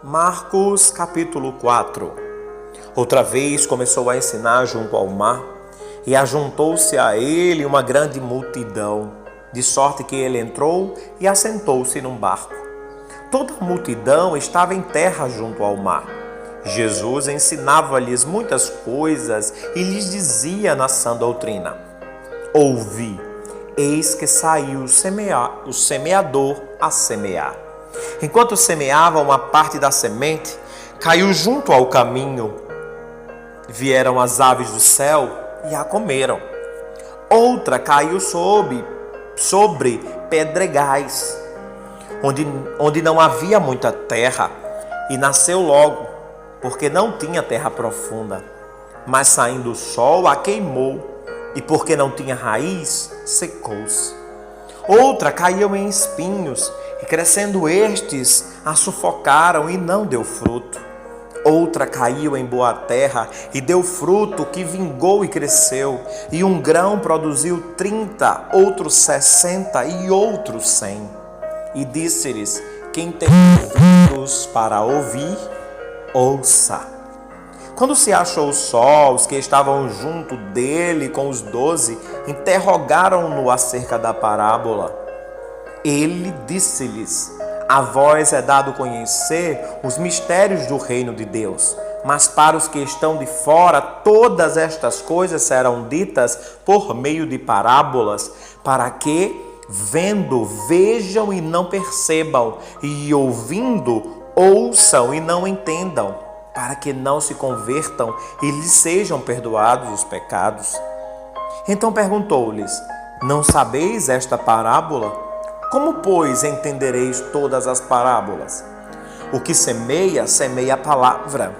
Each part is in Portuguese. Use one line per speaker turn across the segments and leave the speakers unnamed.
Marcos capítulo 4. Outra vez começou a ensinar junto ao mar, e ajuntou-se a ele uma grande multidão, de sorte que ele entrou e assentou-se num barco. Toda a multidão estava em terra junto ao mar. Jesus ensinava-lhes muitas coisas e lhes dizia na sã doutrina: Ouvi, eis que saiu o semeador a semear. Enquanto semeava, uma parte da semente caiu junto ao caminho. Vieram as aves do céu e a comeram. Outra caiu sobre pedregais, onde não havia muita terra, e nasceu logo, porque não tinha terra profunda. Mas saindo o sol a queimou, e porque não tinha raiz, secou-se. Outra caiu em espinhos, e crescendo estes, a sufocaram e não deu fruto. Outra caiu em boa terra e deu fruto que vingou e cresceu. E um grão produziu 30, outro 60 e outro 100. E disse-lhes: quem tem ouvidos para ouvir, ouça. Quando se achou só, os que estavam junto dele com os 12 interrogaram-no acerca da parábola. Ele disse-lhes: a vós é dado conhecer os mistérios do reino de Deus, mas para os que estão de fora, todas estas coisas serão ditas por meio de parábolas, para que, vendo, vejam e não percebam, e ouvindo, ouçam e não entendam, para que não se convertam e lhes sejam perdoados os pecados. Então perguntou-lhes: não sabeis esta parábola? Como, pois, entendereis todas as parábolas? O que semeia, semeia a palavra.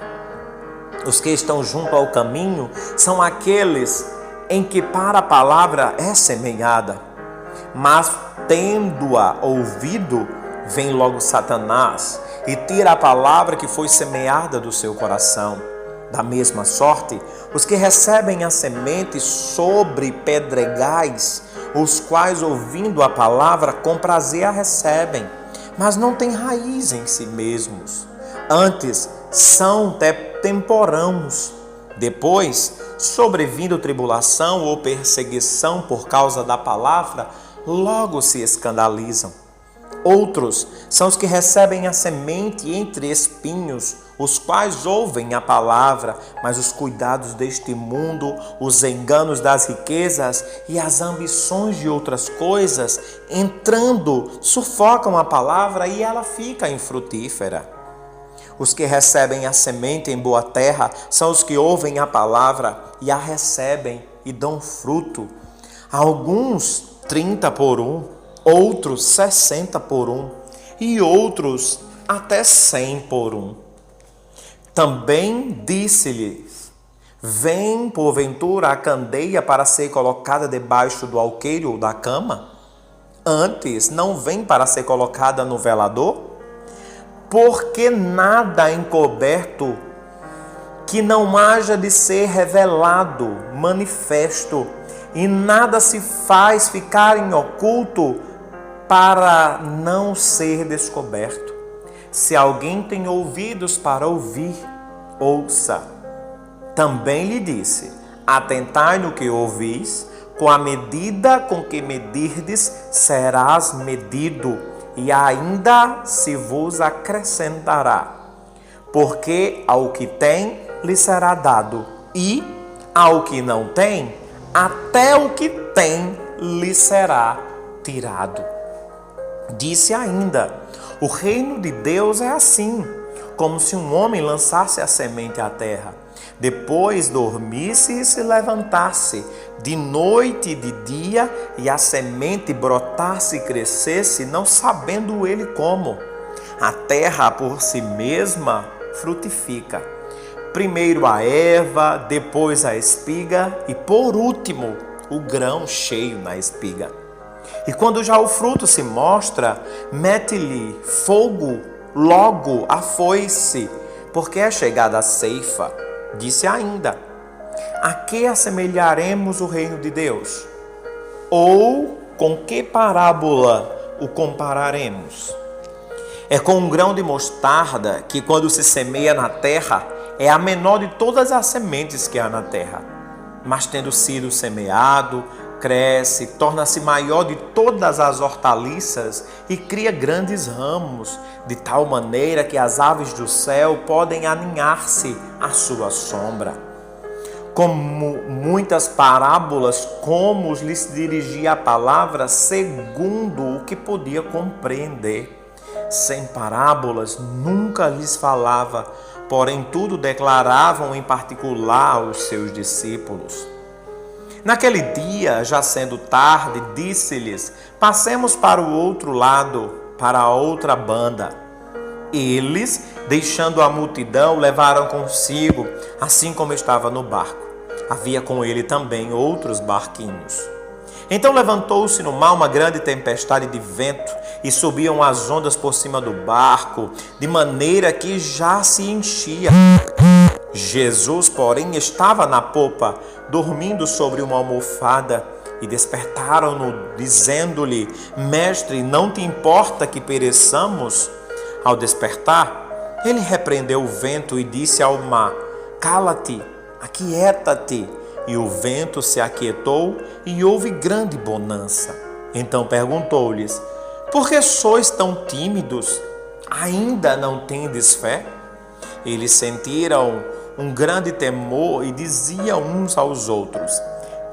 Os que estão junto ao caminho são aqueles em que para a palavra é semeada. Mas, tendo-a ouvido, vem logo Satanás e tira a palavra que foi semeada do seu coração. Da mesma sorte, os que recebem a semente sobre pedregais, os quais, ouvindo a palavra, com prazer a recebem, mas não têm raiz em si mesmos. Antes, são temporãos. Depois, sobrevindo tribulação ou perseguição por causa da palavra, logo se escandalizam. Outros são os que recebem a semente entre espinhos, os quais ouvem a palavra, mas os cuidados deste mundo, os enganos das riquezas e as ambições de outras coisas, entrando, sufocam a palavra e ela fica infrutífera. Os que recebem a semente em boa terra são os que ouvem a palavra e a recebem e dão fruto. Alguns 30 por um, outros 60 por um e outros até 100 por um. Também disse-lhes: vem porventura a candeia para ser colocada debaixo do alqueire ou da cama? Antes não vem para ser colocada no velador? Porque nada encoberto que não haja de ser revelado, manifesto, e nada se faz ficar em oculto para não ser descoberto. Se alguém tem ouvidos para ouvir, ouça. Também lhe disse: atentai no que ouvis, com a medida com que medirdes, serás medido, e ainda se vos acrescentará. Porque ao que tem, lhe será dado, e ao que não tem, até o que tem lhe será tirado. Disse ainda: o reino de Deus é assim, como se um homem lançasse a semente à terra, depois dormisse e se levantasse, de noite e de dia, e a semente brotasse e crescesse, não sabendo ele como. A terra por si mesma frutifica. Primeiro a erva, depois a espiga e por último o grão cheio na espiga. E quando já o fruto se mostra, mete-lhe fogo logo a foice, porque é chegada a ceifa. Disse ainda: a que assemelharemos o reino de Deus? Ou com que parábola o compararemos? É com um grão de mostarda que, quando se semeia na terra, é a menor de todas as sementes que há na terra. Mas, tendo sido semeado, cresce, torna-se maior de todas as hortaliças e cria grandes ramos, de tal maneira que as aves do céu podem aninhar-se à sua sombra. Como muitas parábolas, como lhes dirigia a palavra segundo o que podia compreender. Sem parábolas nunca lhes falava, porém tudo declaravam em particular aos seus discípulos. Naquele dia, já sendo tarde, disse-lhes: passemos para o outro lado, para a outra banda. Eles, deixando a multidão, levaram consigo, assim como estava no barco. Havia com ele também outros barquinhos. Então levantou-se no mar uma grande tempestade de vento e subiam as ondas por cima do barco, de maneira que já se enchia. Jesus, porém, estava na popa, dormindo sobre uma almofada, e despertaram-no, dizendo-lhe: Mestre, não te importa que pereçamos? Ao despertar, ele repreendeu o vento e disse ao mar: Cala-te, aquieta-te. E o vento se aquietou e houve grande bonança. Então perguntou-lhes: Por que sois tão tímidos? Ainda não tendes fé? Eles sentiram um grande temor e diziam uns aos outros: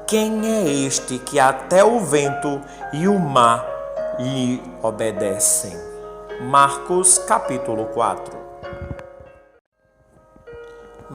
Quem é este que até o vento e o mar lhe obedecem? Marcos capítulo 4.